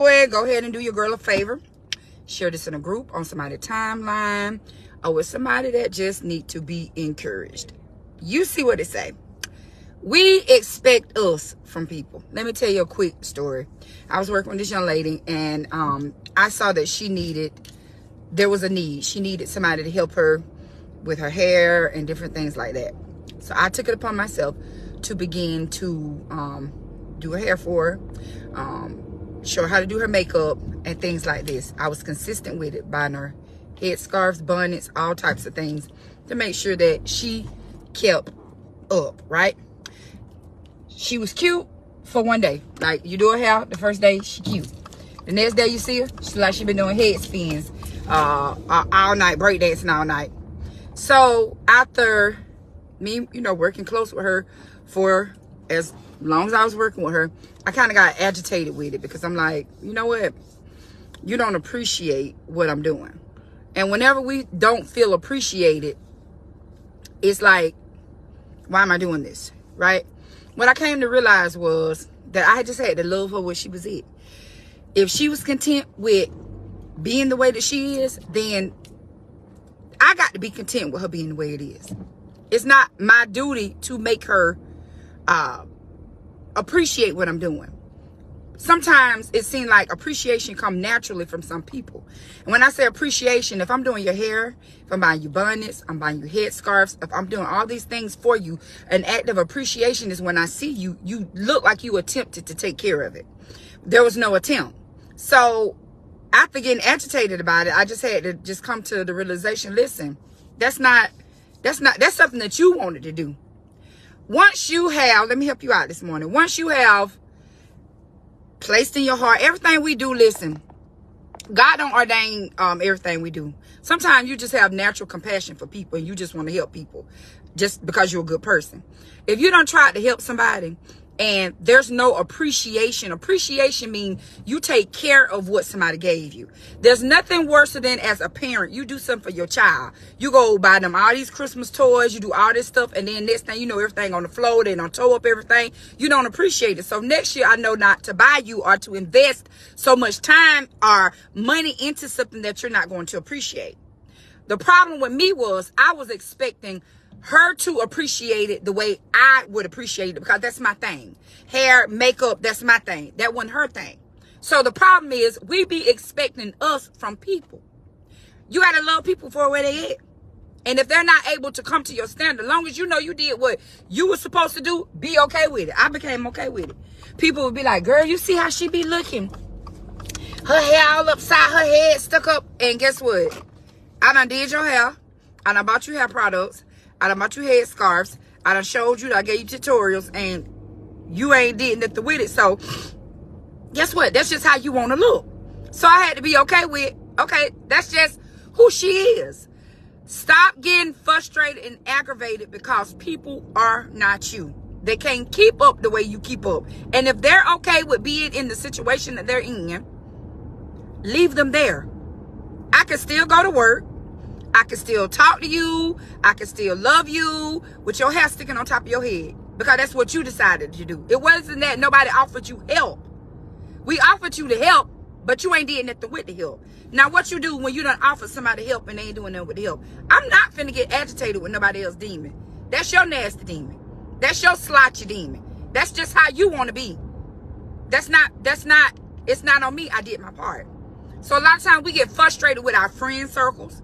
Go ahead and do your girl a favor. Share this in a group, on somebody's timeline, or with somebody that just need to be encouraged. You see what it say. We expect us from people. Let me tell you a quick story. I was working with this young lady, and I saw that there was a need. She needed somebody to help her with her hair and different things like that. So I took it upon myself to begin to do her hair for her, show her how to do her makeup and things like this. I was consistent with it, buying her headscarves, bonnets, all types of things to make sure that she kept up, right? She was cute for one day. Like, you do her hair, the first day, she cute. The next day you see her, she's like she been doing head spins all night, breakdancing all night. So after me, working close with her for as long as I was working with her, I kind of got agitated with it because I'm like, you know what? You don't appreciate what I'm doing. And whenever we don't feel appreciated, it's like, why am I doing this? Right? What I came to realize was that I just had to love her where she was at. If she was content with being the way that she is, then I got to be content with her being the way it is. It's not my duty to make her appreciate what I'm doing. Sometimes it seems like appreciation comes naturally from some people. And when I say appreciation, if I'm doing your hair, if I'm buying you bonnets, I'm buying you headscarves, if I'm doing all these things for you, an act of appreciation is when I see you, you look like you attempted to take care of it. There was no attempt. So after getting agitated about it, I just had to just come to the realization, listen, that's something that you wanted to do. Once you have, let me help you out this morning. Once you have placed in your heart, everything we do, listen, God don't ordain everything we do. Sometimes you just have natural compassion for people and you just want to help people just because you're a good person. If you don't try to help somebody and there's no appreciation means you take care of what somebody gave you. There's nothing worse than as a parent, you do something for your child. You go buy them all these Christmas toys, you do all this stuff, and then next thing you know, everything on the floor, they don't tow up everything. You don't appreciate it. So next year, I know not to buy you or to invest so much time or money into something that you're not going to appreciate. The problem with me was I was expecting her to appreciate it the way I would appreciate it because that's my thing. Hair, makeup, that's my thing. That wasn't her thing. So the problem is we be expecting us from people. You got to love people for where they at. And if they're not able to come to your standard, as long as you know you did what you were supposed to do, be okay with it. I became okay with it. People would be like, girl, you see how she be looking? Her hair all upside, her head stuck up. And guess what? I done did your hair. I done bought you hair products. I done bought you headscarves. I done showed you, I gave you tutorials, and you ain't did nothing with it. So, guess what? That's just how you want to look. So, I had to be okay with, okay, that's just who she is. Stop getting frustrated and aggravated because people are not you. They can't keep up the way you keep up. And if they're okay with being in the situation that they're in, leave them there. I can still go to work. I can still talk to you. I can still love you with your hair sticking on top of your head because that's what you decided to do. It wasn't that nobody offered you help. We offered you the help, but you ain't did nothing with the help. Now, what you do when you done offer somebody help and they ain't doing nothing with the help? I'm not finna get agitated with nobody else demon. That's your nasty demon. That's your slouchy demon. That's just how you want to be. It's not on me. I did my part. So a lot of times we get frustrated with our friend circles,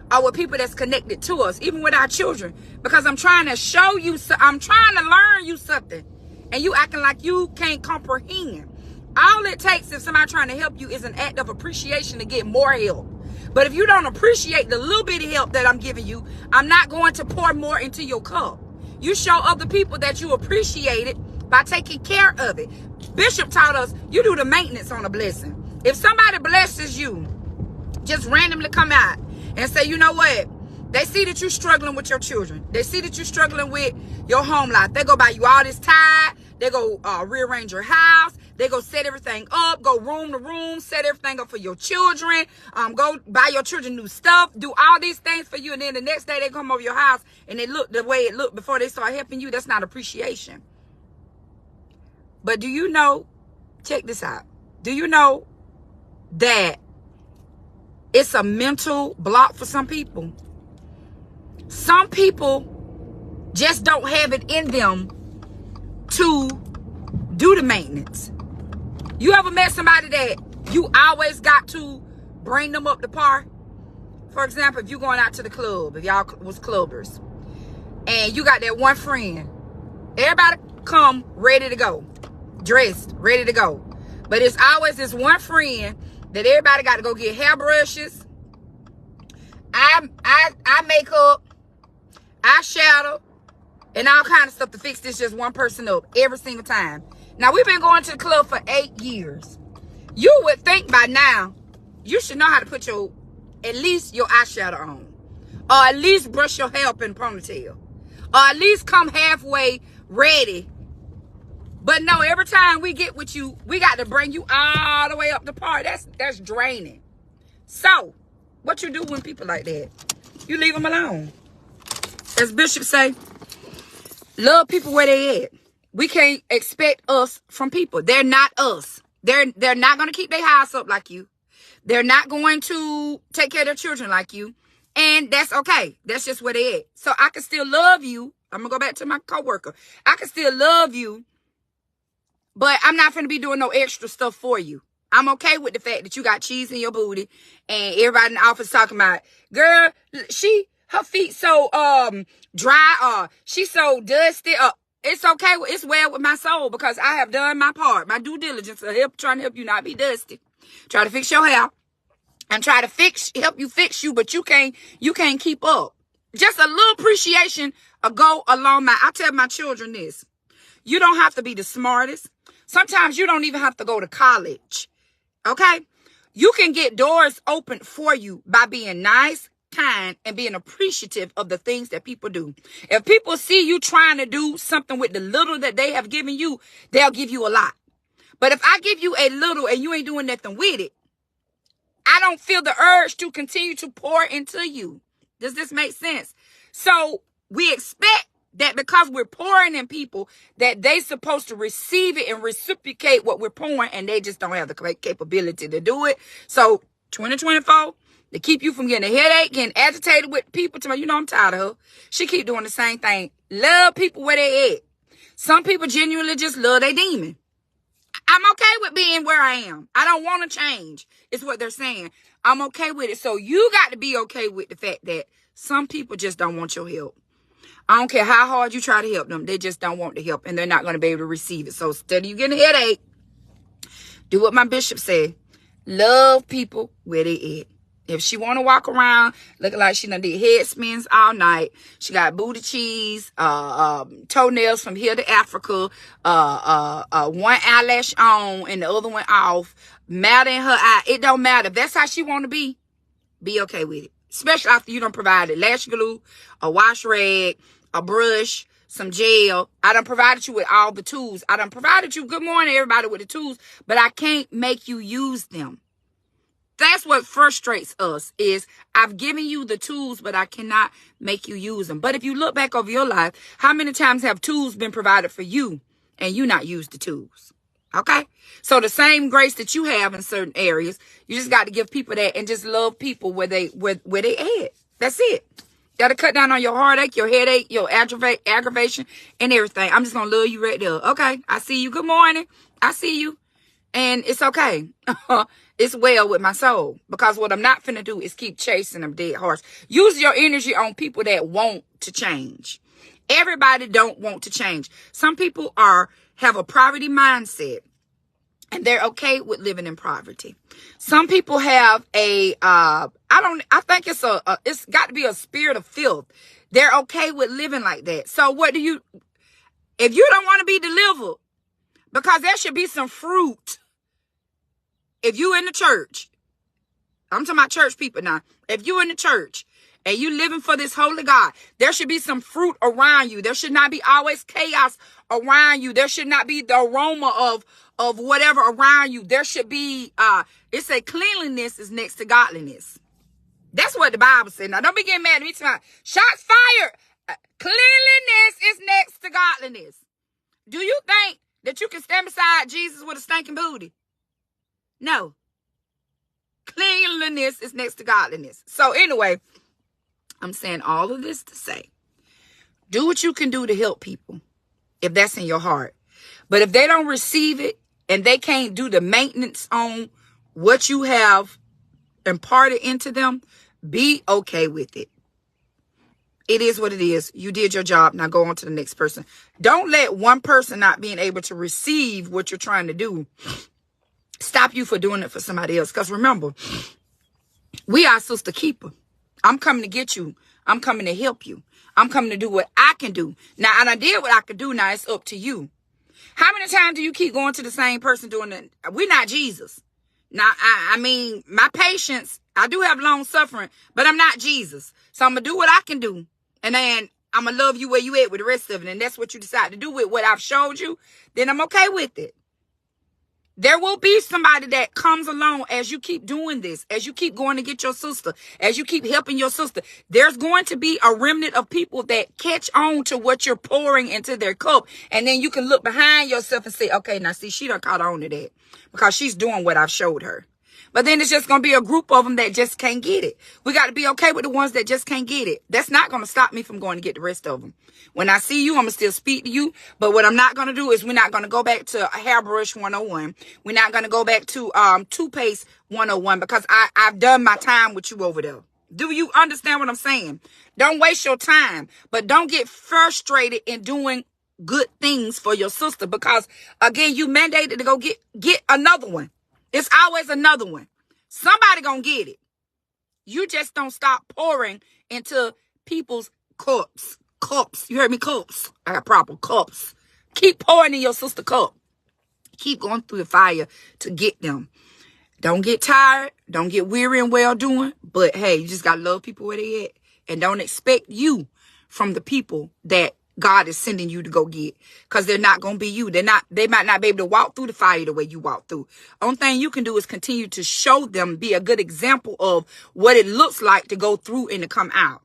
or with people that's connected to us, even with our children, because I'm trying to show you, I'm trying to learn you something, and you acting like you can't comprehend. All it takes if somebody trying to help you is an act of appreciation to get more help. But if you don't appreciate the little bit of help that I'm giving you, I'm not going to pour more into your cup. You show other people that you appreciate it by taking care of it. Bishop taught us you do the maintenance on a blessing. If somebody blesses you, just randomly come out and say, you know what? They see that you're struggling with your children. They see that you're struggling with your home life. They go buy you all this tide. They go rearrange your house. They go set everything up. Go room to room. Set everything up for your children. Go buy your children new stuff. Do all these things for you. And then the next day they come over your house and they look the way it looked before they start helping you. That's not appreciation. But do you know, check this out. Do you know that it's a mental block for some people. Some people just don't have it in them to do the maintenance. You ever met somebody that you always got to bring them up to par? For example, if you're going out to the club, if y'all was clubbers, and you got that one friend, everybody come ready to go, dressed, ready to go. But it's always this one friend that everybody got to go get hairbrushes, eye makeup, eyeshadow, and all kind of stuff to fix this just one person up every single time. Now, we've been going to the club for 8 years. You would think by now you should know how to put at least your eyeshadow on, or at least brush your hair up in a ponytail, or at least come halfway ready. But no, every time we get with you, we got to bring you all the way up the par. That's draining. So, what you do when people like that? You leave them alone. As Bishop say, love people where they at. We can't expect us from people. They're not us. They're not going to keep their house up like you. They're not going to take care of their children like you. And that's okay. That's just where they at. So I can still love you. I'm going to go back to my coworker. I can still love you, but I'm not going to be doing no extra stuff for you. I'm okay with the fact that you got cheese in your booty and everybody in the office talking about, girl, her feet so dry, she's so dusty. It's okay. It's well with my soul because I have done my part, my due diligence of trying to help you not be dusty. Try to fix your hair and try to help you fix you, but you can't keep up. Just a little appreciation will go along. I tell my children this. You don't have to be the smartest. Sometimes you don't even have to go to college. Okay? You can get doors open for you by being nice, kind, and being appreciative of the things that people do. If people see you trying to do something with the little that they have given you, they'll give you a lot. But if I give you a little and you ain't doing nothing with it, I don't feel the urge to continue to pour into you. Does this make sense? So we expect that because we're pouring in people, that they supposed to receive it and reciprocate what we're pouring, and they just don't have the capability to do it. So 2024, to keep you from getting a headache, getting agitated with people, I'm tired of her. She keep doing the same thing. Love people where they at. Some people genuinely just love their demon. I'm okay with being where I am. I don't want to change. It's what they're saying. I'm okay with it. So you got to be okay with the fact that some people just don't want your help. I don't care how hard you try to help them. They just don't want the help, and they're not going to be able to receive it. So instead of you getting a headache, do what my bishop said. Love people where they at. If she want to walk around looking like she done did head spins all night, she got booty cheese, toenails from here to Africa, one eyelash on and the other one off, matter in her eye. It don't matter. If that's how she want to be okay with it. Especially after you done provided lash glue, a wash rag, a brush, some gel. I done provided you with all the tools. I done provided you, good morning everybody, with the tools, but I can't make you use them. That's what frustrates us, is I've given you the tools, but I cannot make you use them. But if you look back over your life, how many times have tools been provided for you and you not used the tools? Okay? So the same grace that you have in certain areas, you just got to give people that and just love people where they at. That's it. Got to cut down on your heartache, your headache, your aggravation, and everything. I'm just going to love you right there. Okay? I see you. Good morning. I see you. And it's okay. It's well with my soul. Because what I'm not finna do is keep chasing them dead horse. Use your energy on people that want to change. Everybody don't want to change. Some people have a poverty mindset, and they're okay with living in poverty. Some people have I think it's got to be a spirit of filth. They're okay with living like that. So if you don't want to be delivered, because there should be some fruit. If you in the church, I'm talking about church people now. If you in the church and you living for this holy God, there should be some fruit around you. There should not be always chaos around you. There should not be the aroma of whatever around you. There should be, it say cleanliness is next to godliness. That's what the Bible said. Now don't be getting mad at me tonight. Shots fired. Cleanliness is next to godliness. Do you think that you can stand beside Jesus with a stinking booty? No. cleanliness is next to godliness. So anyway, I'm saying all of this to say, do what you can do to help people if that's in your heart. But if they don't receive it and they can't do the maintenance on what you have imparted into them, be okay with it. It is what it is. You did your job. Now go on to the next person. Don't let one person not being able to receive what you're trying to do stop you for doing it for somebody else. Because remember, we are sister keeper. I'm coming to get you. I'm coming to help you. I'm coming to do what I can do. Now, and I did what I could do. Now it's up to you. How many times do you keep going to the same person doing it? We're not Jesus. Now, I mean, my patience, I do have long suffering, but I'm not Jesus. So I'm going to do what I can do. And then I'm going to love you where you at with the rest of it. And that's what you decide to do with what I've showed you. Then I'm okay with it. There will be somebody that comes along as you keep doing this, as you keep going to get your sister, as you keep helping your sister. There's going to be a remnant of people that catch on to what you're pouring into their cup. And then you can look behind yourself and say, okay, now see, she done caught on to that because she's doing what I've showed her. But then it's just going to be a group of them that just can't get it. We got to be okay with the ones that just can't get it. That's not going to stop me from going to get the rest of them. When I see you, I'm going to still speak to you. But what I'm not going to do is we're not going to go back to Hairbrush 101. We're not going to go back to Toothpaste 101 because I've done my time with you over there. Do you understand what I'm saying? Don't waste your time. But don't get frustrated in doing good things for your sister because, again, you mandated to go get another one. It's always another one. Somebody gonna get it. You just don't stop pouring into people's cups. Cups. You heard me? Cups. I got proper cups. Keep pouring in your sister's cup. Keep going through the fire to get them. Don't get tired. Don't get weary and well doing. But hey, you just gotta love people where they at. And don't expect you from the people that God is sending you to go get, because they're not going to be you. They might not be able to walk through the fire the way you walk through. Only thing you can do is continue to show them, be a good example of what it looks like to go through and to come out.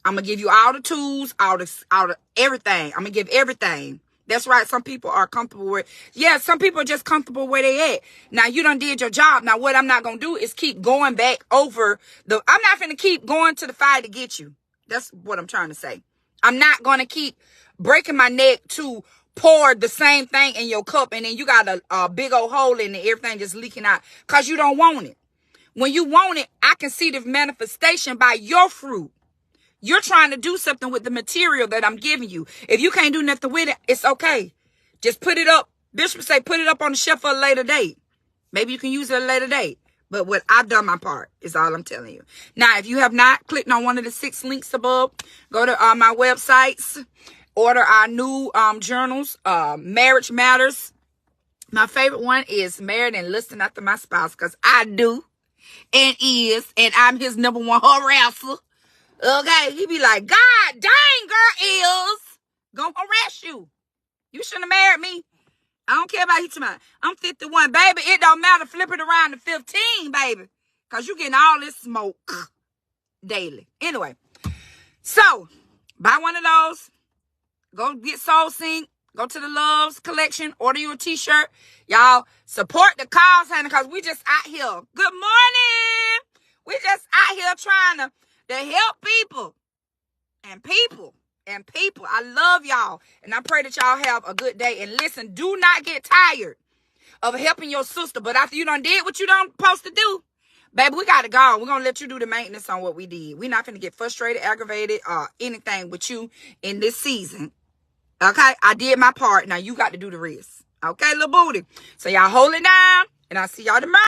I'm going to give you all the tools, all the everything. I'm going to give everything. That's right. Some people are comfortable where, yeah, some people are just comfortable where they at. Now, you done did your job. Now, what I'm not going to do is keep going back over I'm not going to keep going to the fire to get you. That's what I'm trying to say. I'm not going to keep breaking my neck to pour the same thing in your cup and then you got a big old hole in it, everything just leaking out because you don't want it. When you want it, I can see the manifestation by your fruit. You're trying to do something with the material that I'm giving you. If you can't do nothing with it, it's okay. Just put it up. Bishop say put it up on the shelf for a later date. Maybe you can use it at a later date. But what I've done my part is all I'm telling you. Now, if you have not clicked on one of the 6 links above, go to my websites, order our new journals, Marriage Matters. My favorite one is Married and Lusting After My Spouse, because I do and I'm his number one harasser. Okay, he be like, God dang, girl, is gonna harass you. You shouldn't have married me. I don't care about you tonight. I'm 51, baby. It don't matter. Flip it around to 15, baby. Because you getting all this smoke daily. Anyway, so buy one of those. Go get Soul Sync. Go to the Loves collection. Order you a t-shirt. Y'all support the cause, honey, because we just out here. Good morning. We just out here trying to help people. And people. I love y'all. And I pray that y'all have a good day. And listen, do not get tired of helping your sister. But after you done did what you done supposed to do, baby, we got to go. We're going to let you do the maintenance on what we did. We're not going to get frustrated, aggravated, or anything with you in this season. Okay? I did my part. Now you got to do the rest. Okay, little booty? So y'all hold it down. And I'll see y'all tomorrow.